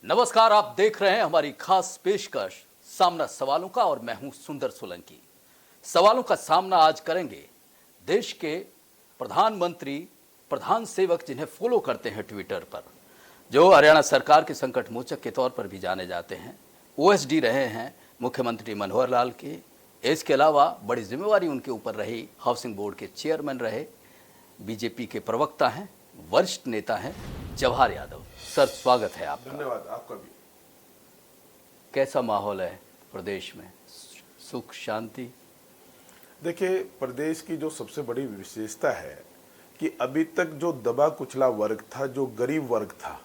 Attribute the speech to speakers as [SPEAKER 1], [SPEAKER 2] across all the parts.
[SPEAKER 1] नमस्कार, आप देख रहे हैं हमारी खास पेशकश सामना सवालों का और मैं हूं सुंदर सोलंकी। सवालों का सामना आज करेंगे देश के प्रधानमंत्री, प्रधान सेवक जिन्हें फॉलो करते हैं ट्विटर पर, जो हरियाणा सरकार के संकट मोचक के तौर पर भी जाने जाते हैं। ओएसडी रहे हैं मुख्यमंत्री मनोहर लाल के। इसके अलावा बड़ी जिम्मेवारी उनके ऊपर रही, हाउसिंग बोर्ड के चेयरमैन रहे, बीजेपी के प्रवक्ता हैं, वरिष्ठ नेता हैं जवाहर यादव। सर, स्वागत है आपका।
[SPEAKER 2] धन्यवाद, आपका भी।
[SPEAKER 1] कैसा माहौल है प्रदेश में? सुख शांति?
[SPEAKER 2] देखिए, प्रदेश की जो सबसे बड़ी विशेषता है कि अभी तक जो दबा कुचला वर्ग था, जो गरीब वर्ग था,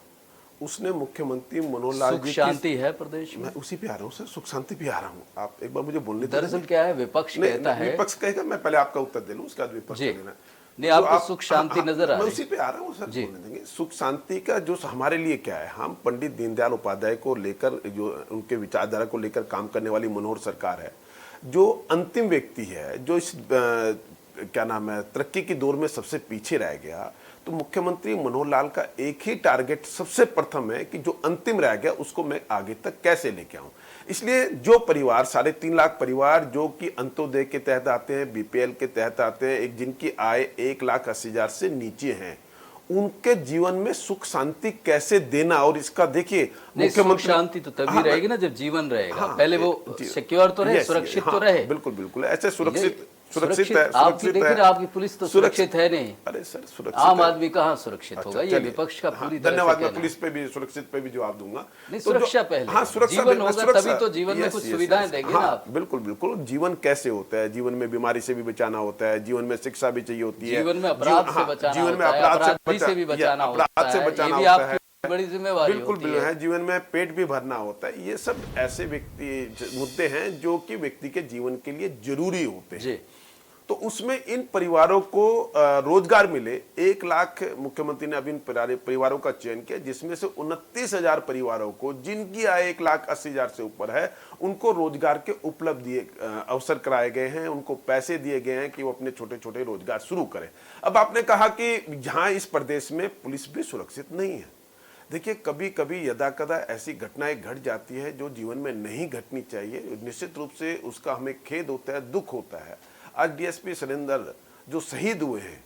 [SPEAKER 2] उसने मुख्यमंत्री मनोहर लाल जी की
[SPEAKER 1] शांति है प्रदेश में।
[SPEAKER 2] मैं उसी पे आ रहा हूँ सर, सुख शांति पे आ रहा हूँ। आप एक बार मुझे बोलने दीजिए।
[SPEAKER 1] दरअसल क्या है, विपक्ष कहता है,
[SPEAKER 2] विपक्ष कहेगा, मैं पहले आपका उत्तर दे लूँ, उसके बाद विपक्ष
[SPEAKER 1] जी
[SPEAKER 2] देना।
[SPEAKER 1] नहीं, आपको सुख शांति नजर आ रही है।
[SPEAKER 2] मैं उसी पे आ रहा हूँ सर, बोलने देंगे। सुख शांति का जो हमारे लिए क्या है, हम पंडित दीनदयाल उपाध्याय को लेकर, जो उनके विचारधारा को लेकर काम करने वाली मनोहर सरकार है, जो अंतिम व्यक्ति है, जो इस क्या नाम है, तरक्की की दौर में सबसे पीछे रह गया, तो मुख्यमंत्री मनोहर लाल का एक ही टारगेट सबसे प्रथम है कि जो अंतिम रह गया उसको मैं आगे तक कैसे लेके आऊं। इसलिए जो परिवार, 3.5 लाख परिवार जो कि अंत्योदय के तहत आते हैं, बीपीएल के तहत आते हैं, एक जिनकी आय 1,80,000 से नीचे है, उनके जीवन में सुख शांति कैसे देना। और इसका देखिए,
[SPEAKER 1] मुख्यमंत्री शांति तो तभी रहेगी ना जब जीवन रहेगा। पहले वो सिक्योर तो रहे, सुरक्षित तो रहे।
[SPEAKER 2] बिल्कुल बिल्कुल, ऐसे सुरक्षित
[SPEAKER 1] है। आपकी देखिए, आपकी पुलिस तो सुरक्षित है नहीं।
[SPEAKER 2] अरे सर, सुरक्षित
[SPEAKER 1] आम आदमी कहाँ सुरक्षित होगा? ये विपक्ष का पूरी तरह।
[SPEAKER 2] धन्यवाद। मैं पुलिस पे भी, सुरक्षित पे भी जवाब दूंगा।
[SPEAKER 1] नहीं, सुरक्षा पहले।
[SPEAKER 2] हाँ, सुरक्षा
[SPEAKER 1] जीवन होगा तभी तो जीवन में कुछ सुविधाएं देंगे ना आप।
[SPEAKER 2] बिल्कुल बिल्कुल। जीवन कैसे होता है? जीवन में बीमारी से भी बचाना होता है, जीवन में शिक्षा भी चाहिए होती है,
[SPEAKER 1] जीवन में अपराध से बचाना,
[SPEAKER 2] जीवन में अपराध
[SPEAKER 1] से भी बचाना होता है, बड़ी जिम्मेवारी
[SPEAKER 2] बिल्कुल है। जीवन में पेट भी भरना होता है। ये सब ऐसे व्यक्ति मुद्दे हैं जो कि व्यक्ति के जीवन के लिए जरूरी होते हैं। तो उसमें इन परिवारों को रोजगार मिले। 1 लाख मुख्यमंत्री ने अभी इन परिवारों का चयन किया, जिसमें से 29,000 परिवारों को, जिनकी आय 1,80,000 से ऊपर है, उनको रोजगार के उपलब्ध अवसर कराए गए हैं, उनको पैसे दिए गए हैं कि वो अपने छोटे छोटे रोजगार शुरू करें। अब आपने कहा कि जहां इस प्रदेश में पुलिस भी सुरक्षित नहीं है। देखिए, कभी कभी यदा कदा ऐसी घटनाएं घट जाती है जो जीवन में नहीं घटनी चाहिए। निश्चित रूप से उसका हमें खेद होता है, दुख होता है। आज डीएसपी सुरेंद्र जो शहीद हुए हैं,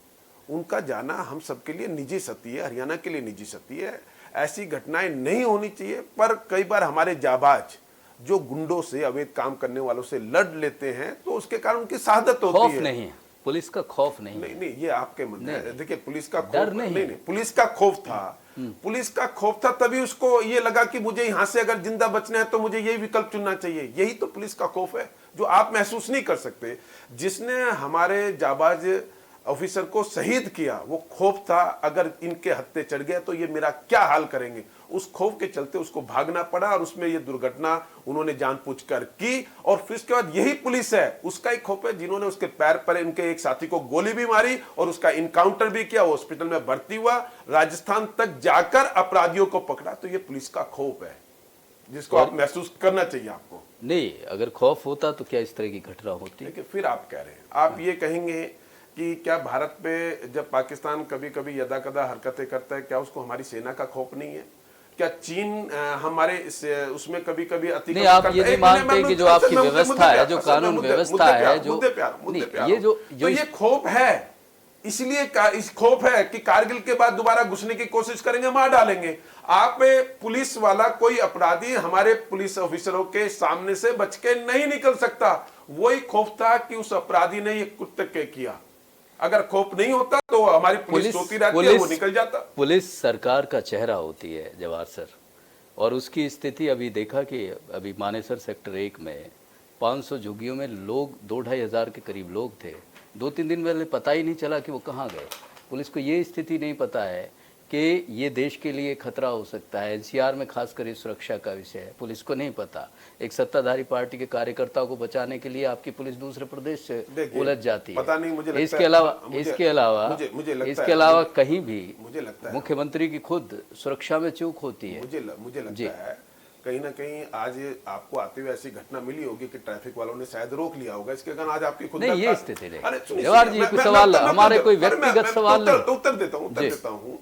[SPEAKER 2] उनका जाना हम सबके लिए निजी क्षति है, हरियाणा के लिए निजी क्षति है। ऐसी घटनाएं नहीं होनी चाहिए, पर कई बार हमारे जाबाज जो गुंडों से, अवैध काम करने वालों से लड़ लेते हैं, तो उसके कारण उनकी शहादत होती है।
[SPEAKER 1] खौफ नहीं है, पुलिस का खौफ नहीं।
[SPEAKER 2] नहीं, ये आपके मन में। देखिए, पुलिस का खौफ नहीं, पुलिस का खौफ था। पुलिस का खौफ था, तभी उसको ये लगा कि मुझे यहां से अगर जिंदा बचना है तो मुझे यही विकल्प चुनना चाहिए। यही तो पुलिस का खौफ है, जो आप महसूस नहीं कर सकते। जिसने हमारे जाबाज ऑफिसर को शहीद किया, वो खौफ था, अगर इनके हत्थे चढ़ गया तो ये मेरा क्या हाल करेंगे। उस खौफ के चलते उसको भागना पड़ा और उसमें ये दुर्घटना उन्होंने जानबूझकर की। और फिर उसके बाद यही पुलिस है, उसका ही खौफ है, जिन्होंने उसके पैर पर इनके एक साथी को गोली भी मारी और उसका इनकाउंटर भी किया, हॉस्पिटल में भर्ती हुआ, राजस्थान तक जाकर अपराधियों को पकड़ा। तो ये पुलिस का खौफ है, जिसको आप महसूस करना चाहिए आपको।
[SPEAKER 1] नहीं, अगर खौफ होता तो क्या इस तरह की घटना होती?
[SPEAKER 2] लेकिन फिर आप कह रहे हैं, आप ये कहेंगे कि क्या भारत पे जब पाकिस्तान कभी कभी यदा कदा हरकतें करता है, क्या उसको हमारी सेना का खौफ नहीं है? क्या चीन हमारे उसमें कभी कभी
[SPEAKER 1] नहीं, आप ये नहीं मानते कि जो आपकी व्यवस्था है, जो कानून व्यवस्था है, जो
[SPEAKER 2] ये खौफ है, इसलिए इस खौफ है कि कारगिल के बाद दोबारा घुसने की कोशिश करेंगे, मार डालेंगे। आप पुलिस वाला, कोई अपराधी हमारे पुलिस ऑफिसरों के सामने से बच के नहीं निकल सकता। वही खौफ था कि उस अपराधी ने ये कृत्य किया। अगर खौफ नहीं होता तो हमारी पुलिस सोती रहती है, वो निकल जाता।
[SPEAKER 1] पुलिस सरकार का चेहरा होती है जवाहर सर, और उसकी स्थिति अभी देखा कि अभी मानेसर सेक्टर 1 में 500 झुग्गियों में लोग 2-2.5 हजार के करीब लोग थे। 2-3 दिन पहले पता ही नहीं चला कि वो कहाँ गए। पुलिस को ये स्थिति नहीं पता है कि ये देश के लिए खतरा हो सकता है। एनसीआर में खासकर इस सुरक्षा का विषय है, पुलिस को नहीं पता। एक सत्ताधारी पार्टी के कार्यकर्ताओं को बचाने के लिए आपकी पुलिस दूसरे प्रदेश से उलझ जाती है।
[SPEAKER 2] पता नहीं, मुझे
[SPEAKER 1] इसके अलावा कहीं भी मुख्यमंत्री की खुद सुरक्षा में चूक होती है।
[SPEAKER 2] मुझे लगता है कहीं ना कहीं आज आपको आते हुए ऐसी घटना मिली होगी कि ट्रैफिक वालों ने शायद रोक लिया होगा। इसके कारण आज आपकी खुद
[SPEAKER 1] नहीं, ये स्थिति नहीं। जवाहर जी, कोई सवाल, हमारे कोई व्यक्तिगत सवाल नहीं।
[SPEAKER 2] उत्तर देता हूँ।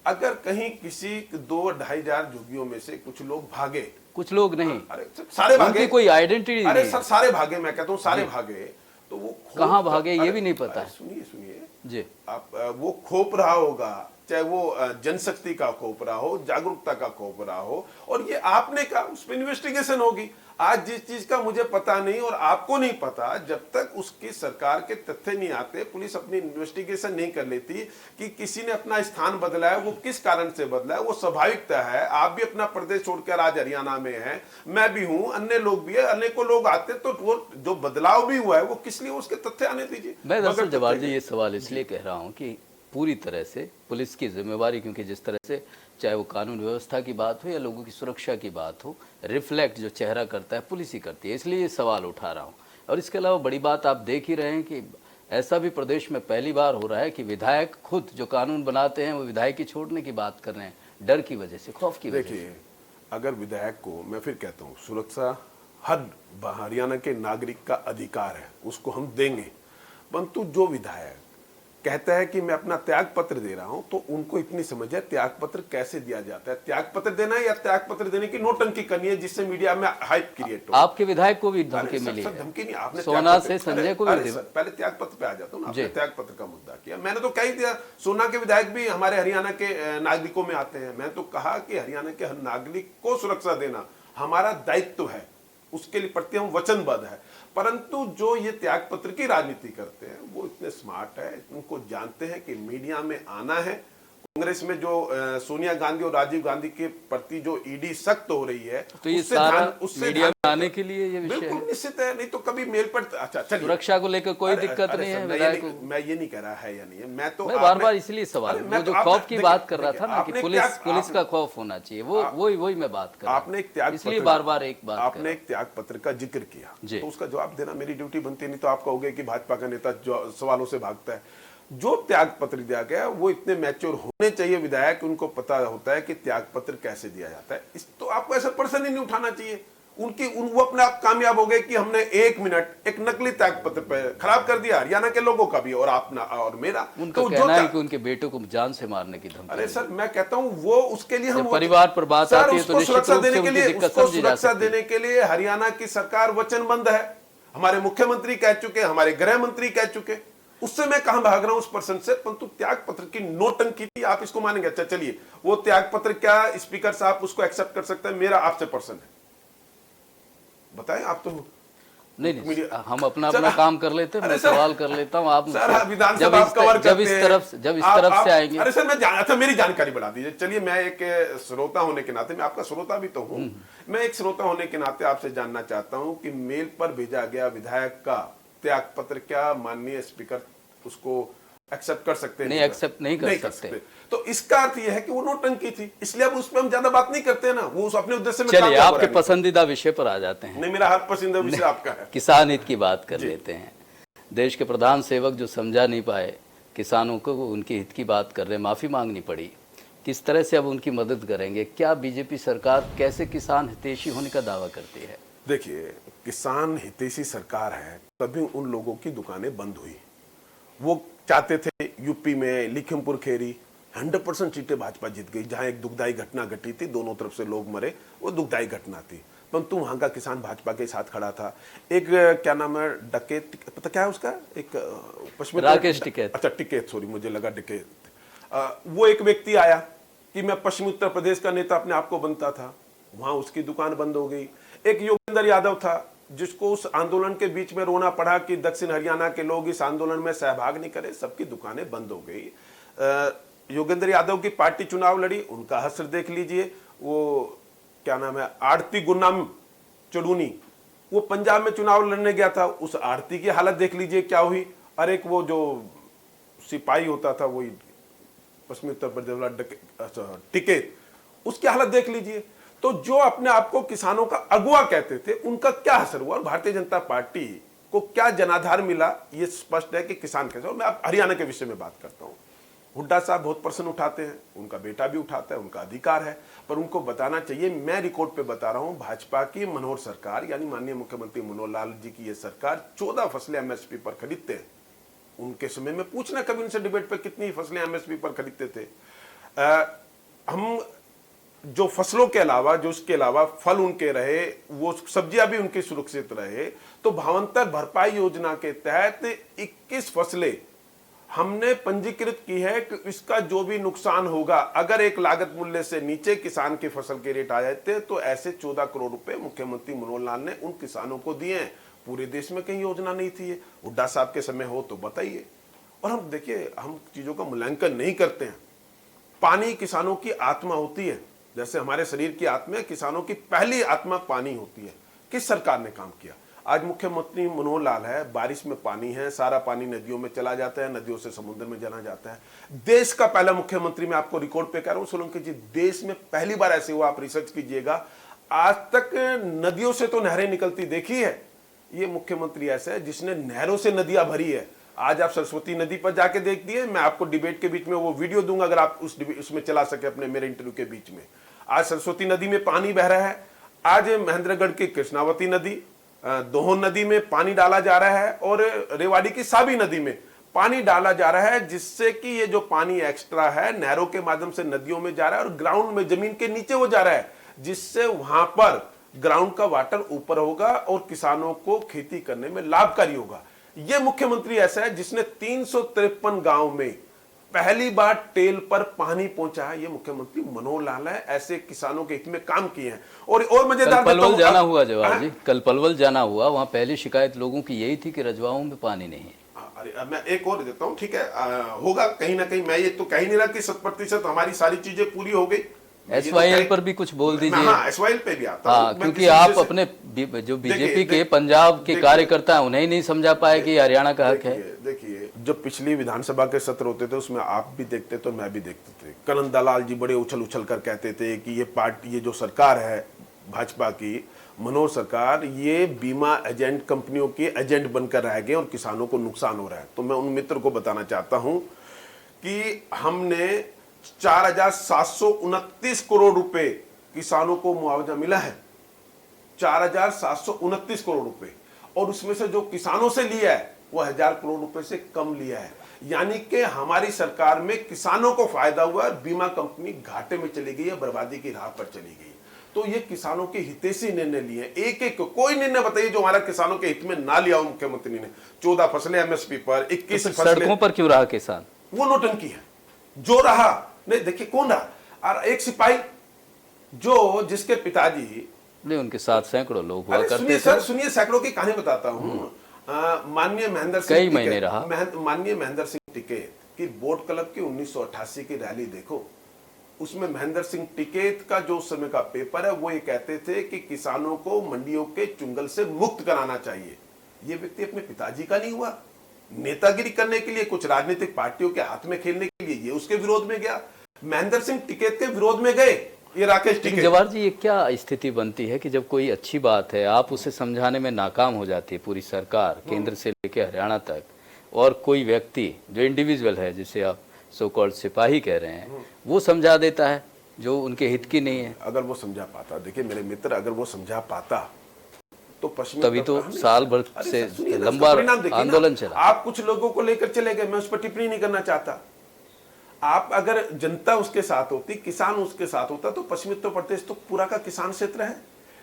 [SPEAKER 2] अगर कहीं किसी 2-2,500 झुग्गियों में से कुछ लोग भागे,
[SPEAKER 1] कुछ लोग नहीं,
[SPEAKER 2] अरे सारे भागे,
[SPEAKER 1] उनकी कोई आइडेंटिटी
[SPEAKER 2] अरे
[SPEAKER 1] नहीं।
[SPEAKER 2] सर सारे भागे, मैं कहता हूँ सारे भागे, तो वो
[SPEAKER 1] कहाँ भागे ये भी नहीं पता है।
[SPEAKER 2] सुनिए
[SPEAKER 1] जी,
[SPEAKER 2] आप वो खोप रहा होगा, चाहे वो जनशक्ति का खोप रहा हो, जागरूकता का खोप रहा हो, और ये आपने कहा उस पर इन्वेस्टिगेशन होगी। आज जिस चीज का मुझे पता नहीं और आपको नहीं पता, जब तक उसकी सरकार के तथ्य नहीं आते, पुलिस अपनी इन्वेस्टिगेशन नहीं कर लेती कि किसी ने अपना स्थान बदला है, वो किस कारण से बदला है, वो स्वाभाविकता है। आप भी अपना प्रदेश छोड़कर आज हरियाणा में हैं, मैं भी हूं, अन्य लोग भी है, अनेकों लोग आते, तो वो जो बदलाव भी हुआ है वो किस लिए, उसके तथ्य आने दीजिए।
[SPEAKER 1] मैं दरअसल जवाहर जी ये सवाल इसलिए कह रहा हूँ कि पूरी तरह से पुलिस की जिम्मेवारी, क्योंकि जिस तरह से चाहे वो कानून व्यवस्था की बात हो या लोगों की सुरक्षा की बात हो, रिफ्लेक्ट जो चेहरा करता है पुलिस ही करती है, इसलिए ये सवाल उठा रहा हूँ। और इसके अलावा बड़ी बात आप देख ही रहे हैं कि ऐसा भी प्रदेश में पहली बार हो रहा है कि विधायक खुद जो कानून बनाते हैं वो विधायक की छोड़ने की बात कर रहे हैं, डर की वजह से, खौफ की वजह से।
[SPEAKER 2] देखिए, अगर विधायक को, मैं फिर कहता हूँ, सुरक्षा हर हरियाणा के नागरिक का अधिकार है, उसको हम देंगे, परंतु जो विधायक कहता है कि मैं अपना त्याग पत्र दे रहा हूं, तो उनको इतनी समझ है त्याग पत्र कैसे दिया जाता है, त्याग पत्र देना है या त्याग पत्र देने की नोटंकी करनी है जिससे मीडिया में हाइप क्रिएट हो।
[SPEAKER 1] आपके विधायक को भी धमकी मिली है,
[SPEAKER 2] धमकी नहीं, आपने
[SPEAKER 1] सोना से संजय को भी।
[SPEAKER 2] पहले त्याग पत्र पे आ जाता हूँ ना, आपने त्याग पत्र का मुद्दा किया, मैंने तो कह ही दिया सोना के विधायक भी हमारे हरियाणा के नागरिकों में आते हैं। मैं तो कहा कि हरियाणा के हर नागरिक को सुरक्षा देना हमारा दायित्व है, उसके लिए प्रति हम वचनबद्ध है। परंतु जो ये त्याग पत्र की राजनीति करते हैं वो इतने स्मार्ट है, उनको जानते हैं कि मीडिया में आना है। कांग्रेस में जो सोनिया गांधी और राजीव गांधी के प्रति जो ईडी सख्त हो रही है,
[SPEAKER 1] तो ये सारा मीडिया में आने के लिए ये विषय
[SPEAKER 2] बिल्कुल निश्चित है, नहीं तो कभी मेल पर। अच्छा चलिए,
[SPEAKER 1] सुरक्षा को लेकर कोई दिक्कत नहीं है विधायक को।
[SPEAKER 2] मैं ये नहीं कह रहा है या नहीं है, मैं तो
[SPEAKER 1] बार बार इसलिए सवाल, वो जो खौफ की बात कर रहा था ना कि पुलिस का खौफ होना चाहिए, वही मैं बात कर रहा हूं।
[SPEAKER 2] आपने एक त्याग,
[SPEAKER 1] इसलिए बार बार एक बात
[SPEAKER 2] आपने एक त्याग पत्र का जिक्र किया, तो उसका जवाब देना मेरी ड्यूटी बनती है, नहीं तो आप कहोगे कि भाजपा का नेता जो सवालों से भागता है। जो त्याग पत्र दिया गया वो इतने मैच्योर होने चाहिए विधायक, उनको पता होता है कि त्याग पत्र कैसे दिया जाता है। इस तो आपको ऐसा पर्सन ही नहीं उठाना चाहिए। वो अपने आप कामयाब हो गए कि हमने 1 मिनट एक नकली त्याग पत्र पे खराब कर दिया हरियाणा के लोगों का भी और अपना और मेरा।
[SPEAKER 1] उनका तो कहना है कि उनके बेटों को जान से मारने की धमकी।
[SPEAKER 2] अरे सर, मैं कहता हूं वो उसके लिए हम
[SPEAKER 1] परिवार पर बात आती है तो
[SPEAKER 2] सुरक्षा देने के लिए, उसको सुरक्षा देने के लिए हरियाणा की सरकार वचनबद्ध है। हमारे मुख्यमंत्री कह चुके, हमारे गृह मंत्री कह चुके, उससे मैं कहां भाग रहा हूं उस पर्सन से। परंतु त्याग पत्र की नोटंकी थी, आप इसको मानेंगे? अच्छा चलिए, वो त्याग पत्र क्या स्पीकर साहब उसको एक्सेप्ट कर सकते हैं? मेरा आपसे पर्सन है, बताएं आप तो।
[SPEAKER 1] नहीं, हम अपना काम कर लेते हैं, मैं सवाल कर लेता हूं, आप
[SPEAKER 2] विधानसभा कवर
[SPEAKER 1] जब इस तरफ से आएंगे।
[SPEAKER 2] अरे सर, अच्छा मेरी जानकारी बढ़ा दीजिए। चलिए, मैं एक श्रोता होने के नाते, मैं आपका श्रोता भी तो हूं, मैं एक श्रोता होने के नाते आपसे जानना चाहता हूं कि मेल पर भेजा गया विधायक का त्याग पत्र क्या माननीय स्पीकर उसको एक्सेप्ट कर सकते हैं?
[SPEAKER 1] नहीं, एक्सेप्ट नहीं कर सकते।
[SPEAKER 2] तो इसका अर्थ यह है कि वो नोटंकी थी, इसलिए अब उस पर हम ज्यादा बात नहीं करते हैं ना, वो अपने उद्देश्य में।
[SPEAKER 1] चलिए, आपके पसंदीदा विषय पर आ जाते हैं।
[SPEAKER 2] नहीं, मेरा हर पसंदीदा विषय आपका है।
[SPEAKER 1] किसान हित की बात कर लेते हैं। देश के प्रधान सेवक जो समझा नहीं पाए किसानों को, उनके हित की बात कर रहे हैं, माफी मांगनी पड़ी। किस तरह से अब उनकी मदद करेंगे? क्या बीजेपी सरकार कैसे किसान हितैषी होने का दावा करती है?
[SPEAKER 2] देखिए, किसान हितैषी सरकार है तभी उन लोगों की दुकानें बंद हुई। वो चाहते थे यूपी में लखीमपुर खेरी 100% सीटें भाजपा जीत गई, जहां एक दुखदायी घटना घटी थी, दोनों तरफ से लोग मरे, वो दुखदायी घटना थी, परंतु वहां का किसान भाजपा के साथ खड़ा था। एक क्या नाम है, डकैत, पता क्या है उसका, एक पश्चिमी
[SPEAKER 1] राकेश टिकैत।
[SPEAKER 2] अच्छा टिकैत, सॉरी मुझे लगा डकैत। वो एक व्यक्ति आया कि मैं पश्चिमी उत्तर प्रदेश का नेता अपने आप को बनता था, वहां उसकी दुकान बंद हो गई। एक योगेंद्र यादव था जिसको उस आंदोलन के बीच में रोना पड़ा कि दक्षिण हरियाणा के लोग इस आंदोलन में सहभाग नहीं करे, सबकी दुकानें बंद हो गई। योगेंद्र यादव की पार्टी चुनाव लड़ी, उनका हश्र देख लीजिए। वो क्या नाम है, आरती गुरनाम चुड़ूनी, वो पंजाब में चुनाव लड़ने गया था, उस आरती की हालत देख लीजिए क्या हुई। और एक वो जो सिपाही होता था, वही पश्चिमी उत्तर प्रदेश वाला टिकैत, उसकी हालत देख लीजिए। तो जो अपने आप को किसानों का अगुवा कहते थे, उनका क्या असर हुआ और भारतीय जनता पार्टी को क्या जनाधार मिला, ये स्पष्ट है कि किसान कैसे। और मैं अब हरियाणा के विषय में बात करता हूं। हुड्डा साहब बहुत प्रश्न उठाते हैं, उनका बेटा भी उठाता है, उनका अधिकार है, पर उनको बताना चाहिए, मैं रिकॉर्ड पे बता रहा हूं, भाजपा की मनोहर सरकार यानी माननीय मुख्यमंत्री मनोहर लाल जी की ये सरकार 14 फसलें एमएसपी पर खरीदते हैं। उनके समय में पूछना कभी उनसे डिबेट पे कितनी फसलें एमएसपी पर खरीदते थे। हम जो फसलों के अलावा, जो उसके अलावा फल उनके रहे, वो सब्जियां भी उनकी सुरक्षित रहे, तो भावांतर भरपाई योजना के तहत 21 फसलें हमने पंजीकृत की है कि इसका जो भी नुकसान होगा, अगर एक लागत मूल्य से नीचे किसान की फसल के रेट आ जाते तो ऐसे 14 करोड़ रुपए मुख्यमंत्री मनोहर लाल ने उन किसानों को दिए हैं। पूरे देश में कहीं योजना नहीं थी। हुड्डा साहब के समय हो तो बताइए। और हम देखिए, हम चीजों का मूल्यांकन नहीं करते हैं। पानी किसानों की आत्मा होती है, जैसे हमारे शरीर की आत्मा है, किसानों की पहली आत्मा पानी होती है। किस सरकार ने काम किया? आज मुख्यमंत्री मनोहर लाल है, बारिश में पानी है, सारा पानी नदियों में चला जाता है, नदियों से समुद्र में चला जाता है। देश का पहला मुख्यमंत्री, मैं आपको रिकॉर्ड पे कह रहा हूं सोलंकी जी, देश में पहली बार ऐसे हुआ, आप रिसर्च कीजिएगा, आज तक नदियों से तो नहरें निकलती देखी है, ये मुख्यमंत्री ऐसा है जिसने नहरों से नदियां भरी है। आज आप सरस्वती नदी पर जाके देख दिए, मैं आपको डिबेट के बीच में वो वीडियो दूंगा, अगर आप उसमें चला सके अपने मेरे इंटरव्यू के बीच में। आज सरस्वती नदी में पानी बह रहा है। आज महेंद्रगढ़ की कृष्णावती नदी, दोहन नदी में पानी डाला जा रहा है, और रेवाड़ी की साबी नदी में पानी डाला जा रहा है, जिससे कि ये जो पानी एक्स्ट्रा है नहरों के माध्यम से नदियों में जा रहा है और ग्राउंड में, जमीन के नीचे वो जा रहा है, जिससे वहां पर ग्राउंड का वाटर ऊपर होगा और किसानों को खेती करने में लाभकारी होगा। ये मुख्यमंत्री ऐसा है जिसने 353 गांव में पहली बार टेल पर पानी पहुंचा है। ये मुख्यमंत्री मनोहर लाल है, ऐसे किसानों के हित में काम किए हैं। और मजेदार,
[SPEAKER 1] पलवल जाना हुआ जवाहर जी, कल पलवल जाना हुआ, वहां पहली शिकायत लोगों की यही थी कि रजवाओं में पानी नहीं है।
[SPEAKER 2] अरे मैं एक और देता हूं, ठीक है, होगा कहीं ना कहीं, मैं ये तो कह ही नहीं रहा कि 100% हमारी सारी चीजें पूरी हो गई।
[SPEAKER 1] SYL पर भी कुछ बोल दीजिए।
[SPEAKER 2] हाँ, SYL पे भी आता
[SPEAKER 1] हूं, क्योंकि आप अपने जो बीजेपी के पंजाब के कार्यकर्ता हैं उन्हें नहीं समझा पाए कि हरियाणा का हक है।
[SPEAKER 2] देखिए, जो पिछली विधानसभा के सत्र होते थे उसमें आप भी देखते थे, मैं भी देखते थे, करण दलाल जी बड़े उछल उछल कर कहते थे कि ये पार्टी, ये जो सरकार है भाजपा की, मनोहर सरकार, ये बीमा एजेंट कंपनियों के एजेंट बनकर रह गए और किसानों को नुकसान हो रहा है। तो मैं उन मित्र को बताना चाहता हूं कि हमने 4,729 करोड़ रुपए किसानों को मुआवजा मिला है, 4,729 करोड़ रुपए, और उसमें से जो किसानों से लिया है वो 1,000 करोड़ रुपए से कम लिया है। यानी कि हमारी सरकार में किसानों को फायदा हुआ, बीमा कंपनी घाटे में चली गई है, बर्बादी की राह पर चली गई। तो ये किसानों के हितैषी निर्णय लिए, एक एक कोई निर्णय बताइए जो हमारा किसानों के हित में ना लिया हो मुख्यमंत्री ने। 14 फसलें MSP पर, 21 फसलें,
[SPEAKER 1] सड़कों पर क्यों रहा किसान?
[SPEAKER 2] वो नोटंकी है जो रहा। नहीं देखिए कौन रहा, और एक सिपाही जो, जिसके पिताजी,
[SPEAKER 1] नहीं उनके साथ सैकड़ों लोग हुआ करते थे।
[SPEAKER 2] सर सुनिए, सैकड़ों की कहानी बताता हूँ। माननीय महेंद्र सिंह,
[SPEAKER 1] कई महीने रहा,
[SPEAKER 2] माननीय महेंद्र सिंह टिकैत की बोट क्लब की 1988 की रैली देखो, उसमें महेंद्र सिंह टिकैत का जो उस समय का पेपर है, वो ये कहते थे कि किसानों को मंडियों के चुंगल से मुक्त कराना चाहिए। ये व्यक्ति अपने पिताजी का नहीं हुआ, नेतागिरी करने के लिए, कुछ राजनीतिक पार्टियों के हाथ में खेलने के लिए ये उसके विरोध में गया। महेंद्र सिंह टिकैत के विरोध में गए ये राकेश टिकैत।
[SPEAKER 1] जवाहर जी, ये क्या स्थिति बनती है कि जब कोई अच्छी बात है आप उसे समझाने में नाकाम हो जाती है, पूरी सरकार केंद्र से लेकर हरियाणा तक, और कोई व्यक्ति जो इंडिविजुअल है, जिसे आप सो कॉल्ड सिपाही कह रहे हैं, वो समझा देता है जो उनके हित की नहीं है।
[SPEAKER 2] अगर वो समझा पाता, देखिए मेरे मित्र, अगर वो समझा पाता तो पश्चिमी,
[SPEAKER 1] तभी तो साल भर से लंबा आंदोलन चला।
[SPEAKER 2] आप कुछ लोगों को लेकर चले गए, मैं उस पर टिप्पणी नहीं करना चाहता। आप अगर जनता उसके साथ होती, किसान उसके साथ होता, तो पश्चिमी उत्तर प्रदेश तो पूरा का किसान क्षेत्र है,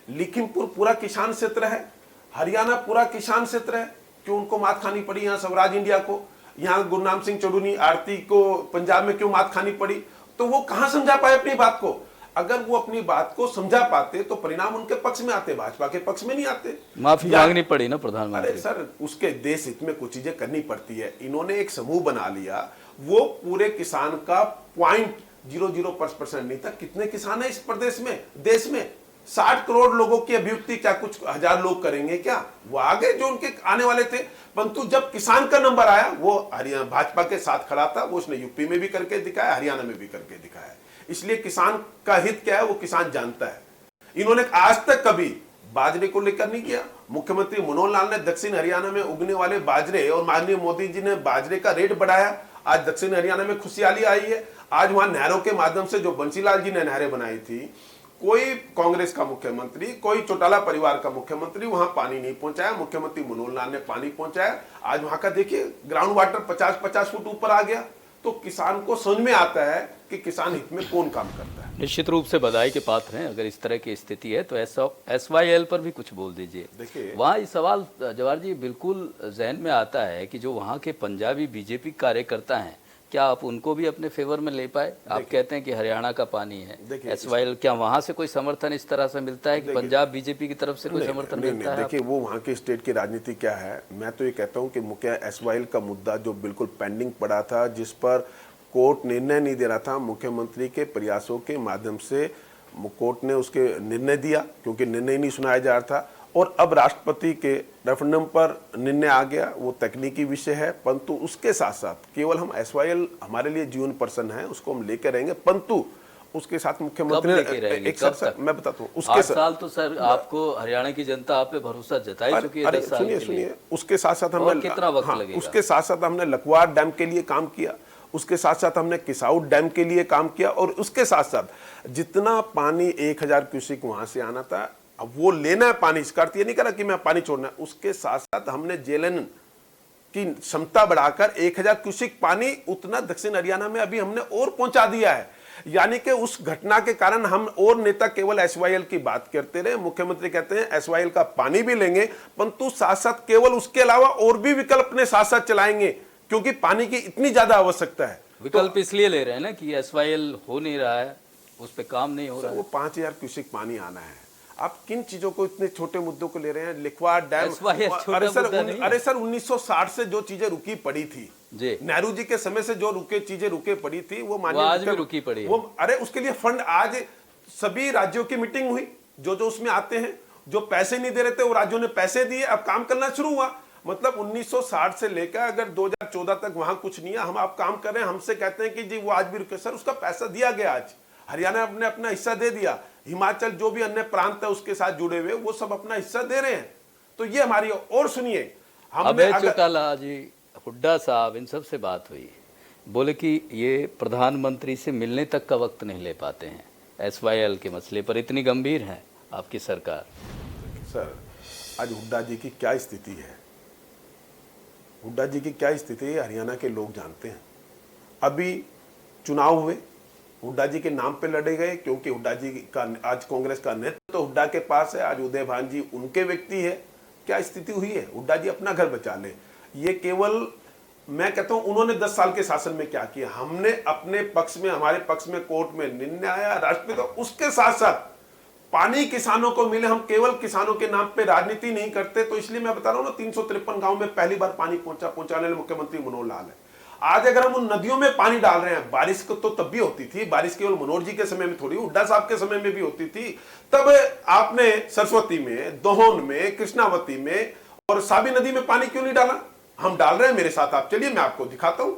[SPEAKER 2] लखीमपुर पूरा किसान क्षेत्र है, हरियाणा पूरा किसान क्षेत्र है। क्यों उनको मात खानी पड़ी यहाँ स्वराज इंडिया को, यहाँ गुरनाम सिंह चौधरी आरती को पंजाब में क्यों मात खानी पड़ी? तो वो कहां समझा पाए अपनी बात को? अगर वो अपनी बात को समझा पाते तो परिणाम उनके पक्ष में आते, भाजपा के पक्ष में नहीं आते।
[SPEAKER 1] माफी मांगनी पड़ी ना प्रधानमंत्री।
[SPEAKER 2] अरे सर, उसके देश हित में कुछ चीजें करनी पड़ती है। इन्होंने एक समूह बना लिया, वो पूरे किसान का 0.00% नहीं था। कितने किसान है इस प्रदेश में, देश में? 60 करोड़ लोगों की अभिव्यक्ति क्या कुछ 1000 लोग करेंगे क्या? वो आगे जो उनके आने वाले थे, परंतु जब किसान का नंबर आया, वो हरियाणा भाजपा के साथ खड़ा था, वो उसने यूपी में भी करके दिखाया, हरियाणा में भी करके दिखाया। इसलिए किसान का हित क्या है वो किसान जानता है। इन्होंने आज तक कभी बाजरे को लेकर नहीं किया। मुख्यमंत्री मनोहर लाल ने दक्षिण हरियाणा में उगने वाले बाजरे, और माननीय मोदी जी ने बाजरे का रेट बढ़ाया। आज दक्षिण हरियाणा में खुशहाली आई है। आज वहां नहरों के माध्यम से, जो बंसीलाल जी ने नहरें बनाई थी, कोई कांग्रेस का मुख्यमंत्री, कोई चौटाला परिवार का मुख्यमंत्री वहां पानी नहीं पहुंचाया। मुख्यमंत्री मनोहर लाल ने पानी पहुंचाया। आज वहां का देखिए ग्राउंड वाटर 50-50 फुट ऊपर आ गया। तो किसान को समझ में आता है कि किसान हित में कौन काम करता है।
[SPEAKER 1] निश्चित रूप से बधाई के पात्र हैं। अगर इस तरह की स्थिति है तो SYL पर भी कुछ बोल दीजिए।
[SPEAKER 2] देखिए,
[SPEAKER 1] वहाँ ये सवाल जवाहर जी बिल्कुल जहन में आता है कि जो वहाँ के पंजाबी बीजेपी कार्यकर्ता हैं, क्या आप उनको भी अपने फेवर में ले पाए? आप कहते हैं कि हरियाणा का पानी है, SYL, क्या वहाँ से कोई समर्थन इस तरह से मिलता है कि पंजाब बीजेपी की तरफ से कोई समर्थन मिलता है?
[SPEAKER 2] देखिए, वो वहाँ के स्टेट की राजनीति क्या है, मैं तो ये कहता हूँ कि मुख्य SYL का मुद्दा जो बिल्कुल पेंडिंग पड़ा था, जिस पर कोर्ट निर्णय नहीं दे रहा था, मुख्यमंत्री के प्रयासों के माध्यम से कोर्ट ने उसके निर्णय दिया, क्योंकि निर्णय नहीं सुनाया जा रहा था। और अब राष्ट्रपति के रेफरेंडम पर निर्णय आ गया, वो तकनीकी विषय है, परंतु उसके साथ साथ केवल हम SYL हमारे लिए जीवन पर्सन है, उसको हम लेकर रहेंगे, परंतु उसके साथ मुख्यमंत्री
[SPEAKER 1] एक सर
[SPEAKER 2] मैं बताता हूँ,
[SPEAKER 1] उसके 8 साल तो सर आपको हरियाणा की जनता आप पे भरोसा जताई चुकी है। 10 साल
[SPEAKER 2] सुनिए, उसके साथ साथ हमने
[SPEAKER 1] कितना वक्त लगेगा?
[SPEAKER 2] उसके साथ साथ हमने लखवार डैम के लिए काम किया, उसके साथ साथ हमने किसाऊ डैम के लिए काम किया, और उसके साथ साथ जितना पानी 1000 क्यूसेक वहां से आना था, अब वो लेना है पानी, इसका अर्थ ये नहीं करा कि मैं पानी छोड़ना है। उसके साथ साथ हमने जेएलएन की क्षमता बढ़ाकर 1000 क्यूसेक पानी उतना दक्षिण हरियाणा में अभी हमने और पहुंचा दिया है। यानी कि उस घटना के कारण हम और नेता केवल SYL की बात करते रहे, मुख्यमंत्री कहते हैं SYL का पानी भी लेंगे, परंतु साथ साथ केवल उसके अलावा और भी विकल्प अपने साथ साथ चलाएंगे, क्योंकि पानी की इतनी ज्यादा आवश्यकता है।
[SPEAKER 1] विकल्प इसलिए ले रहे हैं ना कि SYL हो नहीं रहा है, उस पर काम नहीं हो रहा है।
[SPEAKER 2] वो 5000 क्यूसेक पानी आना है। आप किन चीजों को, इतने छोटे मुद्दों को ले रहे हैं? लिखवार डैम, अरे सर 1960 से जो चीजें रुकी पड़ी थी, नेहरू जी के समय से जो चीजें रुके पड़ी थी, वो
[SPEAKER 1] आज भी रुकी पड़ी है।
[SPEAKER 2] अरे उसके लिए फंड, आज सभी राज्यों की मीटिंग हुई, जो उसमें आते हैं, जो पैसे नहीं दे रहे थे वो राज्यों ने पैसे दिए, अब काम करना शुरू हुआ। मतलब 1960 से लेकर अगर 2014 तक वहां कुछ नहीं है, हम आप काम कर रहे हैं, हमसे कहते हैं कि जी वो आज भी रुके। सर उसका पैसा दिया गया, आज हरियाणा ने अपना हिस्सा दे दिया, हिमाचल जो भी अन्य प्रांत है उसके साथ जुड़े हुए वो सब अपना हिस्सा दे रहे हैं। तो ये हमारी, और सुनिए,
[SPEAKER 1] अभय चौटाला जी, हुड्डा साहब, इन सब से बात हुई, बोले कि ये प्रधानमंत्री से मिलने तक का वक्त नहीं ले पाते हैं, SYL के मसले पर इतनी गंभीर है आपकी सरकार।
[SPEAKER 2] सर आज हुड्डा जी की क्या स्थिति है, हुड्डा जी की क्या स्थिति है, हरियाणा के लोग जानते हैं। अभी चुनाव हुए, हुड्डा जी के नाम पे लड़े गए, क्योंकि हुड्डा जी का आज कांग्रेस का नेतृत्व तो हुड्डा के पास है, आज उदय भान जी उनके व्यक्ति है। क्या स्थिति हुई है? हुड्डा जी अपना घर बचा ले। ये केवल, मैं कहता हूं, उन्होंने 10 साल के शासन में क्या किया, हमने अपने पक्ष में, हमारे पक्ष में कोर्ट में निर्णय आया, राष्ट्रपति, तो उसके साथ साथ पानी किसानों को मिले। हम केवल किसानों के नाम पे राजनीति नहीं करते, तो इसलिए मैं बता रहा हूं ना, 353 गांव में पहली बार पानी पहुंचाने वाले मुख्यमंत्री मनोहर लाल है। आज अगर हम उन नदियों में पानी डाल रहे हैं, बारिश को तो तब भी होती थी, बारिश केवल मनोहर जी के समय में थोड़ी, हुड्डा साहब के समय में भी होती थी। तब आपने सरस्वती में, दोहन में, कृष्णावती में और साबी नदी में पानी क्यों नहीं डाला? हम डाल रहे हैं, मेरे साथ आप चलिए, मैं आपको दिखाता हूं।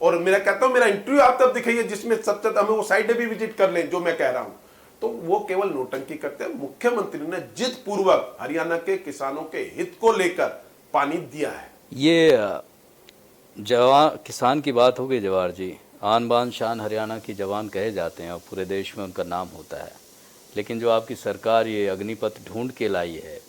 [SPEAKER 2] और मेरा कहता हूं, मेरा इंटरव्यू आप तब दिखाइए जिसमें सच हमें वो साइड भी विजिट कर लें जो मैं कह रहा हूं। तो वो केवल नोटंकी करते हैं। मुख्यमंत्री ने जिद पूर्वक हरियाणा के किसानों के हित को लेकर पानी दिया है।
[SPEAKER 1] ये जवान किसान की बात हो गई जवाहर जी, आन बान शान हरियाणा की जवान कहे जाते हैं और पूरे देश में उनका नाम होता है, लेकिन जो आपकी सरकार ये अग्निपथ ढूंढ के लाई है,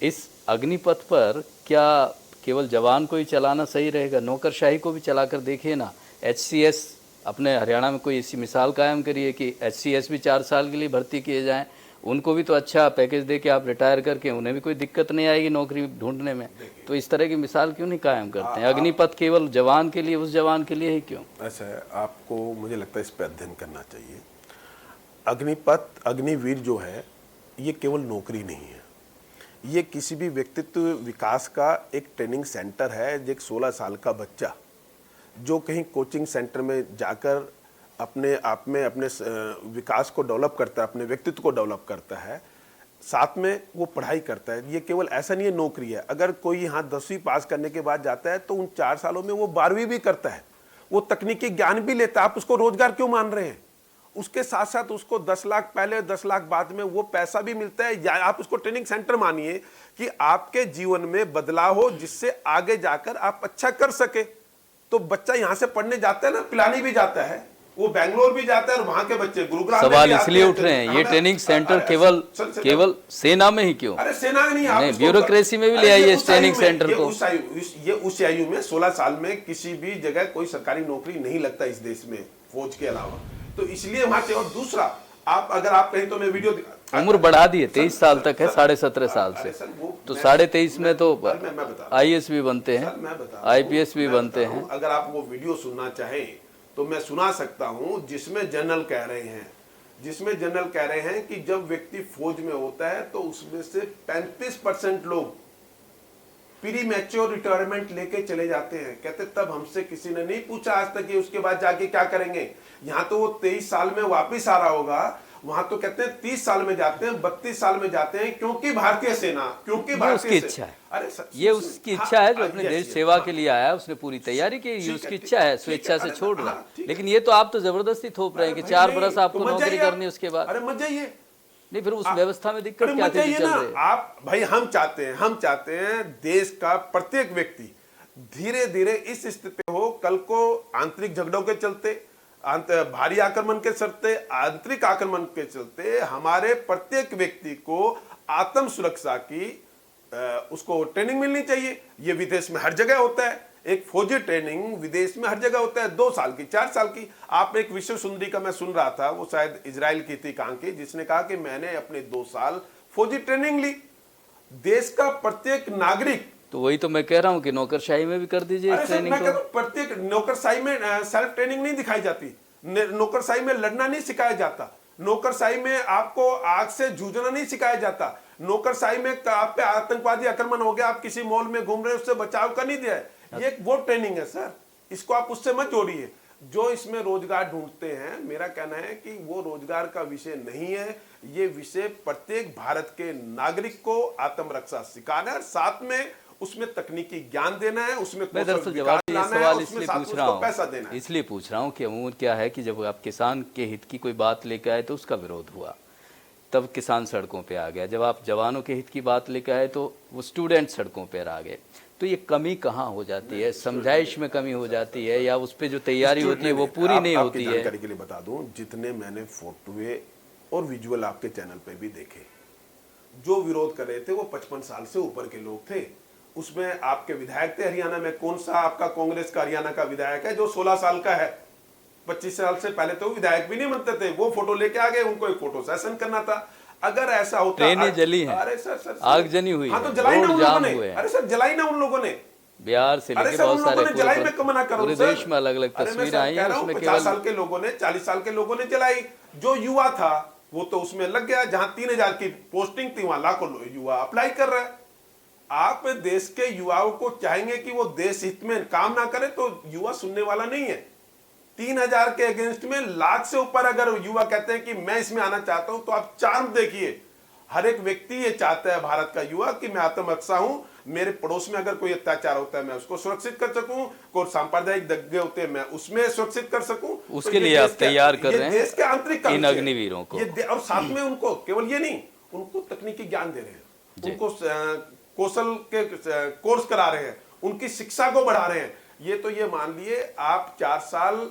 [SPEAKER 1] इस अग्निपथ पर क्या केवल जवान को ही चलाना सही रहेगा? नौकरशाही को भी चलाकर देखिए ना। HCS अपने हरियाणा में कोई ऐसी मिसाल कायम करिए कि HCS भी 4 साल के लिए भर्ती किए जाएं, उनको भी तो अच्छा पैकेज दे के आप रिटायर करके उन्हें भी कोई दिक्कत नहीं आएगी नौकरी ढूंढने में। तो इस तरह की मिसाल क्यों नहीं कायम करते हैं? अग्निपथ केवल जवान के लिए, उस जवान के लिए ही क्यों?
[SPEAKER 2] ऐसा है, आपको मुझे लगता है इस पर अध्ययन करना चाहिए। अग्निपथ, अग्निवीर जो है, ये केवल नौकरी नहीं है, ये किसी भी व्यक्तित्व विकास का एक ट्रेनिंग सेंटर है। एक 16 साल का बच्चा जो कहीं कोचिंग सेंटर में जाकर अपने आप में अपने विकास को डेवलप करता है, अपने व्यक्तित्व को डेवलप करता है, साथ में वो पढ़ाई करता है। ये केवल ऐसा नहीं है नौकरी है। अगर कोई यहाँ 10वीं पास करने के बाद जाता है तो उन 4 सालों में वो 12वीं भी करता है, वो तकनीकी ज्ञान भी लेता है। आप उसको रोजगार क्यों मान रहे हैं? उसके साथ साथ उसको 10 लाख पहले 10 लाख बाद में वो पैसा भी मिलता है। या आप उसको ट्रेनिंग सेंटर मानिए कि आपके जीवन में बदलाव हो, जिससे आगे जाकर आप अच्छा कर सके। तो बच्चा यहाँ से पढ़ने जाता है ना, पिलानी भी जाता है, वो बैंगलोर भी जाता है और वहां के बच्चे गुरुग्राम में
[SPEAKER 1] सवाल
[SPEAKER 2] भी आते
[SPEAKER 1] इसलिए
[SPEAKER 2] हैं।
[SPEAKER 1] उठ रहे हैं, ये ट्रेनिंग सेंटर
[SPEAKER 2] अरे,
[SPEAKER 1] केवल सेना में ही क्यों?
[SPEAKER 2] अरे सेना नहीं, आप
[SPEAKER 1] नहीं,
[SPEAKER 2] इसको-
[SPEAKER 1] ब्यूरोक्रेसी में भी
[SPEAKER 2] अरे
[SPEAKER 1] ले आइए
[SPEAKER 2] ये
[SPEAKER 1] इस
[SPEAKER 2] उस
[SPEAKER 1] ट्रेनिंग
[SPEAKER 2] आयु में-
[SPEAKER 1] सेंटर
[SPEAKER 2] ये
[SPEAKER 1] को।
[SPEAKER 2] उस आयु में 16 साल में किसी भी जगह कोई सरकारी नौकरी नहीं लगता इस देश में फौज के अलावा, तो इसलिए वहां से। और दूसरा, आप अगर आप कहें तो मैं वीडियो
[SPEAKER 1] उम्र बढ़ा दी है, 23 साल तक है, 17.5 साल से, तो 23.5 में तो IAS भी बनते हैं, IPS भी बनते हैं।
[SPEAKER 2] अगर आप वो वीडियो सुनना चाहें तो मैं सुना सकता हूं, जिसमें जनरल कह रहे हैं कि जब व्यक्ति फौज में होता है तो उसमें से 35% लोग प्री मैच्योर रिटायरमेंट लेके चले जाते हैं। कहते तब हमसे किसी ने नहीं पूछा आज तक कि उसके बाद जाके क्या करेंगे। यहाँ तो वो 23 साल में वापिस आ रहा होगा, वहां तो कहते हैं 30 साल में जाते हैं, 32 साल में जाते हैं, क्योंकि भारतीय सेना, क्योंकि
[SPEAKER 1] उसकी इच्छा है।
[SPEAKER 2] अरे
[SPEAKER 1] ये उसकी इच्छा है जो अपने देश सेवा के लिए आया, उसने पूरी तैयारी की, ये उसकी इच्छा है, स्वेच्छा से छोड़ रहा है। लेकिन ये तो आप तो जबरदस्ती थोप रहे हैं कि 4 बरस आपको नौकरी करनी, उसके बाद
[SPEAKER 2] अरे मत जाइए।
[SPEAKER 1] नहीं, फिर उस व्यवस्था में दिक्कत क्या थी चल रही है?
[SPEAKER 2] आप भाई, हम चाहते हैं देश का प्रत्येक व्यक्ति धीरे धीरे इस स्थिति हो, कल को आंतरिक झगड़ों के चलते, भारी आक्रमण के चलते, आंतरिक आक्रमण के चलते हमारे प्रत्येक व्यक्ति को आत्म सुरक्षा की उसको ट्रेनिंग मिलनी चाहिए। ये विदेश में हर जगह होता है, एक फौजी ट्रेनिंग विदेश में हर जगह होता है, 2 साल की, 4 साल की। आप एक विश्व सुंदरी का मैं सुन रहा था, वो शायद इजराइल की थी कहां की, जिसने कहा कि मैंने अपने 2 साल फौजी ट्रेनिंग ली। देश का प्रत्येक नागरिक,
[SPEAKER 1] तो वही तो मैं कह रहा हूँ कि नौकरशाही में भी कर दीजिए ट्रेनिंग को।
[SPEAKER 2] प्रत्येक नौकरशाही में सेल्फ ट्रेनिंग नहीं दिखाई जाती, नौकरशाही में लड़ना नहीं सिखाया जाता, नौकरशाही में आपको आग से जूझना नहीं सिखाया जाता, नौकरशाही में आप पे आतंकवादी आक्रमण हो गया, आप किसी मॉल में घूम रहे, उससे बचाव का नहीं दिया है। ये वो ट्रेनिंग है सर, इसको आप उससे मत जोड़िए। जो इसमें रोजगार ढूंढते हैं, मेरा कहना है कि वो रोजगार का विषय नहीं है, ये विषय प्रत्येक भारत के नागरिक को आत्मरक्षा सिखाना है, साथ में उसमें तकनीकी ज्ञान देना है, उसमें
[SPEAKER 1] मैं दरअसल जवाब ये सवाल इसलिए पूछ रहा हूँ, इसलिए पूछ रहा हूँ कि अमूमन क्या है कि जब आप किसान के हित की कोई बात लेकर आए तो उसका विरोध हुआ, तब किसान सड़कों पे आ गया। जब आप जवानों के हित की बात लेकर आए तो वो स्टूडेंट सड़कों पर आ गए। तो ये कमी कहाँ हो जाती है? समझाइश में कमी हो जाती है, या उस पर जो तैयारी होती है वो पूरी नहीं होती है?
[SPEAKER 2] जानकारी के लिए बता दूं, जितने मैंने फोटोए और विजुअल आपके चैनल पे भी देखे, जो विरोध कर रहे थे वो 55 साल से ऊपर के लोग थे। उसमें आपके विधायक थे हरियाणा में, कौन सा आपका कांग्रेस का हरियाणा का विधायक है जो 16 साल का है? 25 साल से पहले तो विधायक भी नहीं बनते थे, वो फोटो लेके आ गए, उनको एक फोटो सेशन करना था। अगर ऐसा होता,
[SPEAKER 1] ट्रेनें जली हैं,
[SPEAKER 2] अरे सर
[SPEAKER 1] आगजनी हुई,
[SPEAKER 2] हाँ तो जलाई ना उन लोगों ने,
[SPEAKER 1] अरे
[SPEAKER 2] सर जलाई ना उन लोगों ने,
[SPEAKER 1] बिहार से लेकर बहुत सारे पूरे देश में अलग अलग तस्वीरें आई हैं। उसमें
[SPEAKER 2] 50 साल के लोगों ने, 40 साल के लोगों ने जलाई। जो युवा था वो तो उसमें लग गया, जहां 3000 की पोस्टिंग थी वहां लाखों युवा अप्लाई कर रहा है। आप देश के युवाओं को चाहेंगे कि वो देश हित में काम ना करे तो युवा सुनने वाला नहीं है। 3000 के अगेंस्ट में लाख से ऊपर अगर युवा कहते हैं कि मैं इसमें आना चाहता हूं, तो आप चार्म देखिए। हर एक व्यक्ति ये चाहता है, भारत का युवा, कि मैं आत्मरक्षा हूं, मेरे पड़ोस में अगर कोई अत्याचार होता है मैं उसको सुरक्षित कर सकूं, कोई सांप्रदायिक दंगे होते हैं मैं उसमें सुरक्षित कर सकूं।
[SPEAKER 1] उसके लिए आप तैयार कर रहे हैं
[SPEAKER 2] देश के आंतरिक
[SPEAKER 1] इन अग्निवीरों को,
[SPEAKER 2] और साथ में उनको केवल ये नहीं, उनको तकनीकी ज्ञान दे रहे हैं, उनको कौशल के कोर्स करा रहे हैं, उनकी शिक्षा को बढ़ा रहे हैं। ये तो ये मान लिए आप 4 साल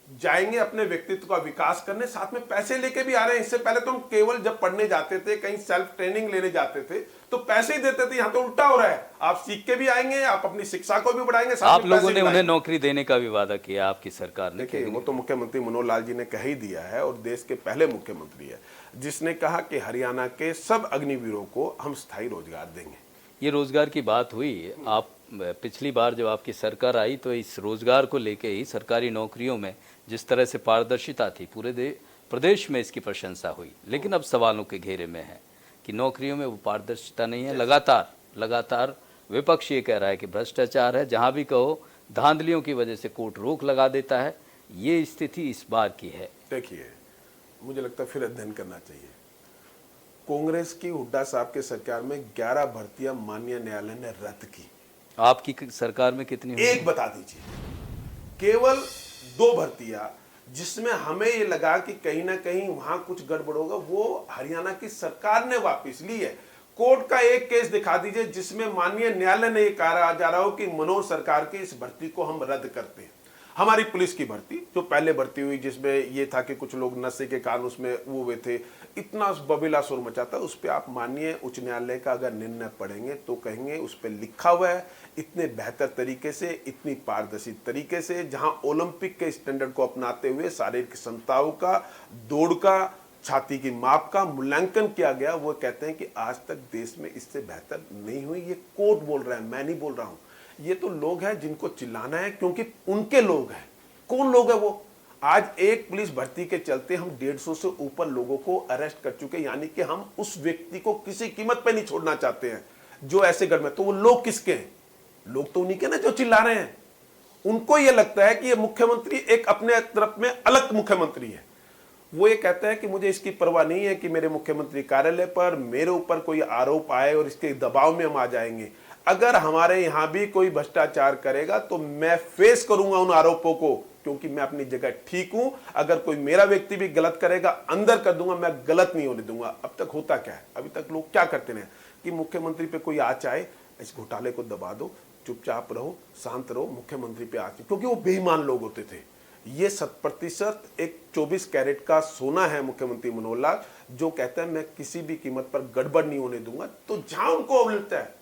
[SPEAKER 2] जाएंगे अपने व्यक्तित्व का विकास करने, साथ में पैसे लेके भी आ रहे हैं। इससे पहले तो हम केवल जब पढ़ने जाते थे, कहीं सेल्फ ट्रेनिंग लेने जाते थे तो पैसे ही देते थे, यहाँ तो उल्टा हो रहा है। आप सीख के भी आएंगे, आप अपनी शिक्षा को भी बढ़ाएंगे,
[SPEAKER 1] आप लोगों ने उन्हें नौकरी देने का भी वादा किया आपकी सरकार ने।
[SPEAKER 2] देखिए, वो तो मुख्यमंत्री मनोहर लाल जी ने कह ही दिया है, और देश के पहले मुख्यमंत्री है जिसने कहा कि हरियाणा के सब अग्निवीरों को हम स्थायी रोजगार देंगे।
[SPEAKER 1] ये रोजगार की बात हुई, आप पिछली बार जब आपकी सरकार आई तो इस रोजगार को लेके ही सरकारी नौकरियों में जिस तरह से पारदर्शिता थी, पूरे प्रदेश में इसकी प्रशंसा हुई। लेकिन अब सवालों के घेरे में है कि नौकरियों में वो पारदर्शिता नहीं है। लगातार विपक्ष ये कह रहा है कि भ्रष्टाचार है, जहां भी कहो धांधलियों की वजह से कोर्ट रोक लगा देता है। ये स्थिति इस बार की है।
[SPEAKER 2] देखिए, मुझे लगता है फिर अध्ययन करना चाहिए। कांग्रेस की हुड्डा साहब के सरकार में 11 भर्तियां माननीय न्यायालय ने रद्द की।
[SPEAKER 1] आपकी सरकार में कितनी हुई?
[SPEAKER 2] एक बता दीजिए। केवल 2 भर्तियां जिसमें हमें ये लगा कि कहीं ना कहीं वहां कुछ गड़बड़ होगा, वो हरियाणा की सरकार ने वापस ली है। कोर्ट का एक केस दिखा दीजिए जिसमें माननीय न्यायालय ने ये कहा जा रहा हो कि मनोज सरकार की इस भर्ती को हम रद्द करते हैं। हमारी पुलिस की भर्ती जो पहले भर्ती हुई, जिसमें ये था कि कुछ लोग नशे के कारण उसमें वो हुए थे, इतना बबीला शोर मचा था, उस पर आप मानिए उच्च न्यायालय का अगर निर्णय पढ़ेंगे तो कहेंगे उस पर लिखा हुआ है इतने बेहतर तरीके से, इतनी पारदर्शी तरीके से, जहां ओलंपिक के स्टैंडर्ड को अपनाते हुए शारीरिक क्षमताओं का, दौड़ का, छाती की माप का मूल्यांकन किया गया। वो कहते हैं कि आज तक देश में इससे बेहतर नहीं हुई। ये कोर्ट बोल रहा है, मैं नहीं बोल रहा हूं। ये तो लोग हैं जिनको चिल्लाना है, क्योंकि उनके लोग हैं। कौन लोग है वो? आज एक पुलिस भर्ती के चलते हम 150 से ऊपर लोगों को अरेस्ट कर चुके, यानी कि हम उस व्यक्ति को किसी कीमत पे नहीं छोड़ना चाहते हैं जो ऐसे गढ़ में। तो वो लोग किसके हैं? लोग तो उन्हीं के ना जो चिल्ला रहे हैं। उनको ये लगता है कि ये मुख्यमंत्री एक अपने तरफ में अलग मुख्यमंत्री है। वो ये कहता है कि मुझे इसकी परवाह नहीं है कि मेरे मुख्यमंत्री कार्यालय पर मेरे ऊपर कोई आरोप आए और इसके दबाव में हम आ जाएंगे। अगर हमारे यहां भी कोई भ्रष्टाचार करेगा तो मैं फेस करूंगा उन आरोपों को, क्योंकि मैं अपनी जगह ठीक हूं। अगर कोई मेरा व्यक्ति भी गलत करेगा, अंदर कर दूंगा, मैं गलत नहीं होने दूंगा। अब तक होता क्या है? अभी तक लोग क्या करते हैं कि मुख्यमंत्री पे कोई आ चाहे, इस घोटाले को दबा दो, चुपचाप रहो, शांत रहो, मुख्यमंत्री पे आ, क्योंकि वो बेईमान लोग होते थे। ये 100% एक 24 कैरेट का सोना है मुख्यमंत्री मनोहर लाल, जो कहता है मैं किसी भी कीमत पर गड़बड़ नहीं होने दूंगा। तो जहां उनको मिलता है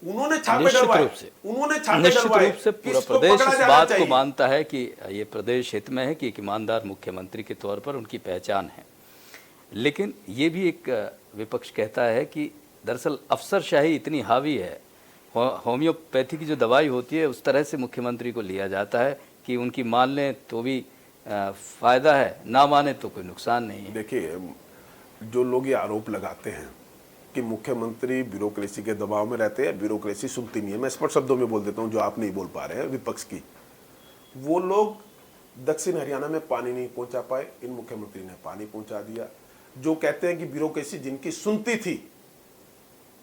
[SPEAKER 2] उन्होंने छापे डलवाए,
[SPEAKER 1] निश्चित रूप से पूरा प्रदेश इस बात को मानता है कि ये प्रदेश हित में है कि एक ईमानदार मुख्यमंत्री के तौर पर उनकी पहचान है। लेकिन ये भी एक विपक्ष कहता है कि दरअसल अफसरशाही इतनी हावी है, होम्योपैथी की जो दवाई होती है उस तरह से मुख्यमंत्री को लिया जाता है कि उनकी मान लें तो भी फायदा है, ना माने तो कोई नुकसान नहीं है।
[SPEAKER 2] देखिए, जो लोग ये आरोप लगाते हैं कि मुख्यमंत्री ब्यूरोक्रेसी के दबाव में रहते हैं, ब्यूरोक्रेसी सुनती नहीं है, मैं स्पष्ट शब्दों में बोल देता हूं जो आप नहीं बोल पा रहे हैं विपक्ष की। वो लोग दक्षिण हरियाणा में पानी नहीं पहुंचा पाए, इन मुख्यमंत्री ने पानी पहुंचा दिया। जो कहते हैं कि ब्यूरोक्रेसी जिनकी सुनती थी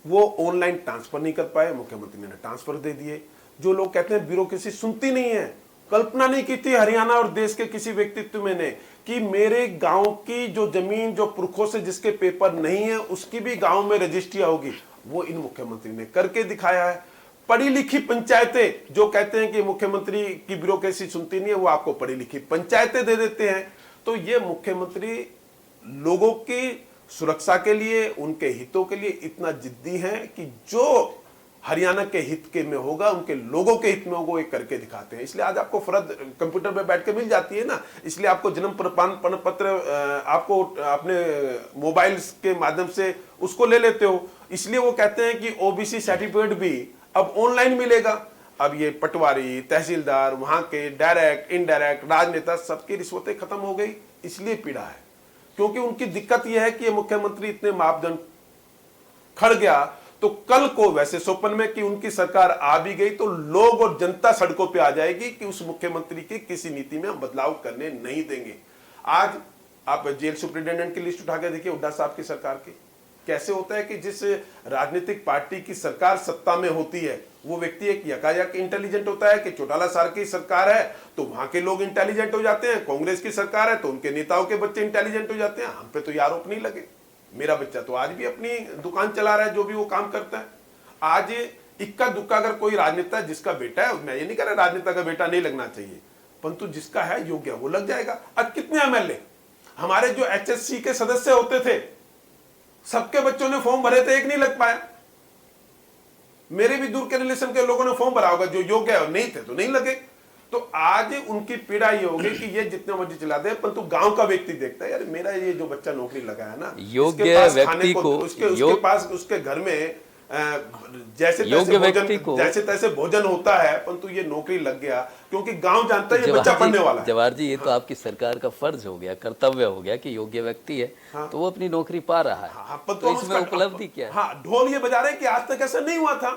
[SPEAKER 2] वो ऑनलाइन ट्रांसफर नहीं कर पाए, मुख्यमंत्री ने ट्रांसफर दे दिए। जो लोग कहते हैं ब्यूरोक्रेसी सुनती नहीं है, कल्पना नहीं की थी हरियाणा और देश के किसी व्यक्तित्व में ने कि मेरे गांव की जो जमीन, जो पुरखों से जिसके पेपर नहीं है, उसकी भी गांव में रजिस्ट्रियां होगी, वो इन मुख्यमंत्री ने करके दिखाया है। पढ़ी लिखी पंचायतें, जो कहते हैं कि मुख्यमंत्री की ब्यूरोक्रेसी सुनती नहीं है, वो आपको पढ़ी लिखी पंचायतें दे देते हैं। तो ये मुख्यमंत्री लोगों की सुरक्षा के लिए, उनके हितों के लिए इतना जिद्दी है कि जो हरियाणा के हित के में होगा, उनके लोगों के हित में होगा, वो करके दिखाते हैं। इसलिए आज आपको फर्द कंप्यूटर पे बैठ के मिल जाती है ना, इसलिए आपको जन्म प्रमाण पत्र आपको अपने मोबाइल के माध्यम से उसको ले लेते हो। इसलिए वो कहते हैं कि ओबीसी सर्टिफिकेट भी अब ऑनलाइन मिलेगा। अब ये पटवारी, तहसीलदार, वहां के डायरेक्ट इनडायरेक्ट राजनेता, सबकी रिश्वतें खत्म हो गई। इसलिए पीड़ा है, क्योंकि उनकी दिक्कत यह है कि ये मुख्यमंत्री इतने मापदंड खड़ गया तो कल को वैसे स्वप्न में कि उनकी सरकार आ भी गई तो लोग और जनता सड़कों पे आ जाएगी कि उस मुख्यमंत्री की किसी नीति में हम बदलाव करने नहीं देंगे। आज आप जेल सुप्रिंटेंडेंट की लिस्ट उठा के देखिए हुड्डा साहब की सरकार की। कैसे होता है कि जिस राजनीतिक पार्टी की सरकार सत्ता में होती है वो व्यक्ति एक यकायक इंटेलिजेंट होता है कि चौटाला साहब की सरकार है तो वहां के लोग इंटेलिजेंट हो जाते हैं, कांग्रेस की सरकार है तो उनके नेताओं के बच्चे इंटेलिजेंट हो जाते हैं। हम पे तो ये आरोप नहीं लगे। मेरा बच्चा तो आज भी अपनी दुकान चला रहा है, जो भी वो काम करता है। आज इक्का दुक्का अगर कोई राजनेता जिसका बेटा है, मैं ये नहीं कह रहा राजनेता का बेटा नहीं लगना चाहिए, परंतु जिसका है योग्य वो लग जाएगा। अब कितने एमएलए हमारे जो एचएससी के सदस्य होते थे, सबके बच्चों ने फॉर्म भरे थे, एक नहीं लग पाया। मेरे भी दूर के रिलेशन के लोगों ने फॉर्म भरा होगा, जो योग्य है, नहीं थे तो नहीं लगे। तो आज उनकी पीड़ा ये होगी कि ये जितने मर्जी चला दे, परंतु गांव का व्यक्ति देखता है यार मेरा ये जो बच्चा नौकरी लगा है ना,
[SPEAKER 1] योग्य व्यक्ति को
[SPEAKER 2] उसके पास उसके घर में जैसे तैसे भोजन होता है, परंतु ये नौकरी लग गया क्योंकि गांव जानता है ये बच्चा पढ़ने वाला है।
[SPEAKER 1] जवाहर जी, ये तो आपकी सरकार का फर्ज हो गया, कर्तव्य हो गया कि योग्य व्यक्ति है तो वो अपनी नौकरी पा रहा है। तो इसमें उपलब्धि क्या है?
[SPEAKER 2] हाँ, ढोल ये बजा रहे हैं कि आज तक ऐसा नहीं हुआ था,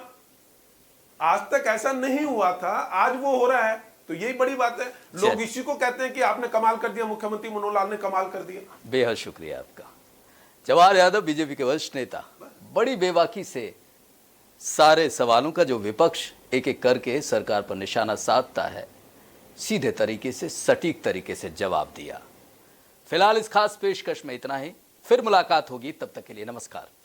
[SPEAKER 2] आज तक ऐसा नहीं हुआ था, आज वो हो रहा है। तो यही बड़ी बात है। लोग इसी को कहते हैं कि आपने कमाल कर दिया, मुख्यमंत्री मनोहर लाल ने कमाल कर दिया।
[SPEAKER 1] बेहद शुक्रिया आपका। जवाहर यादव बीजेपी के वरिष्ठ नेता बड़ी बेबाकी से सारे सवालों का जो विपक्ष एक एक करके सरकार पर निशाना साधता है, सीधे तरीके से, सटीक तरीके से जवाब दिया। फिलहाल इस खास पेशकश में इतना ही, फिर मुलाकात होगी, तब तक के लिए नमस्कार।